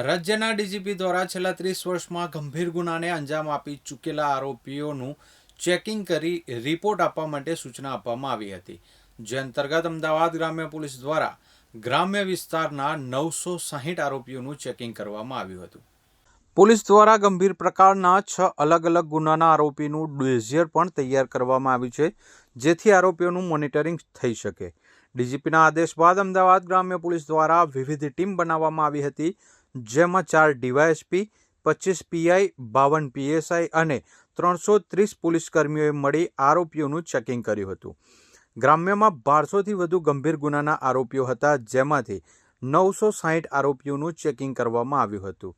રાજ્યના ડીજીપી દ્વારા છેલ્લા 30 વર્ષમાં ગંભીર ગુનાને અંજામ આપી ચૂકેલા આરોપીઓનું ચેકિંગ કરી રિપોર્ટ આપવા માટે સૂચના આપવામાં આવી હતી, જે અંતર્ગત અમદાવાદ ગ્રામ્ય પોલીસ દ્વારા ગ્રામ્ય વિસ્તારના 960 આરોપીઓનું ચેકિંગ કરવામાં આવ્યું હતું. પોલીસ દ્વારા ગંભીર પ્રકારના 6 અલગ અલગ ગુનાના આરોપીનું ડોઝિયર પણ તૈયાર કરવામાં આવ્યું છે, જેથી આરોપીઓનું મોનિટરિંગ થઈ શકે. ડીજીપીના આદેશ બાદ અમદાવાદ ગ્રામ્ય પોલીસ દ્વારા વિવિધ ટીમ બનાવવામાં આવી હતી, જેમાં 4 ડીવાયએસપી, 25 પીઆઈ, 52 પીએસઆઈ અને 330 પોલીસ કર્મીઓએ મળી આરોપીઓનું ચેકિંગ કર્યું હતું. ગ્રામ્યમાં 1200થી વધુ ગંભીર ગુનાના આરોપીઓ હતા, જેમાંથી 960 આરોપીઓનું ચેકિંગ કરવામાં આવ્યું હતું.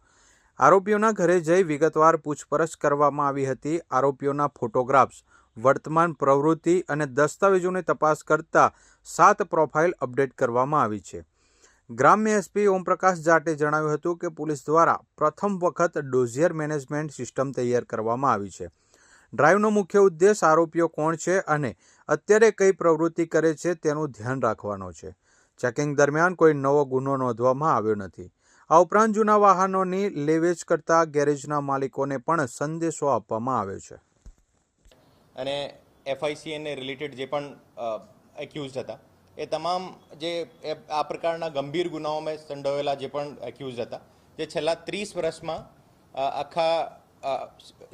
આરોપીઓના ઘરે જઈ વિગતવાર પૂછપરછ કરવામાં આવી હતી. આરોપીઓના ફોટોગ્રાફ્સ, વર્તમાન પ્રવૃત્તિ અને દસ્તાવેજોની તપાસ કરતા 7 પ્રોફાઇલ અપડેટ કરવામાં આવી છે. ગ્રામ્ય એસપી ઓમપ્રકાશ જાટે જણાવ્યું હતું કે પોલીસ દ્વારા પ્રથમ વખત ડોઝિયર મેનેજમેન્ટ સિસ્ટમ તૈયાર કરવામાં આવી છે. ડ્રાઈવનો મુખ્ય ઉદ્દેશ આરોપીઓ કોણ છે અને અત્યારે કઈ પ્રવૃત્તિ કરે છે તેનું ધ્યાન રાખવાનો છે. ચેકિંગ દરમિયાન કોઈ નવો ગુનો નોંધવામાં આવ્યો નથી. આ ઉપરાંત જૂના વાહનોની લેવેચ કરતા ગેરેજના માલિકોને પણ સંદેશો આપવામાં આવ્યો છે. અને એફઆઈસીએને રિલેટેડ જે પણ એક્યુઝડ હતા એ તમામ જે આ પ્રકારના ગંભીર ગુનાઓમાં સંડોવાયેલા જે પણ એક્યુઝડ હતા, જે છેલ્લા 30 વર્ષમાં આખા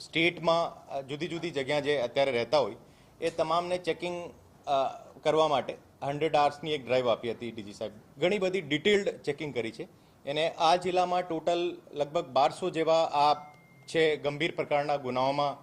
સ્ટેટમાં જુદી જુદી જગ્યા જે અત્યારે રહેતા હોય એ તમામને ચેકિંગ કરવા માટે 100 આવર્સની એક ડ્રાઈવ આપી હતી ડીજી સાહેબ. ઘણી બધી ડિટેલ્ડ ચેકિંગ કરી છે. અને આ જિલ્લામાં ટોટલ લગભગ 1200 જેવા આ છે ગંભીર પ્રકારના ગુનાઓમાં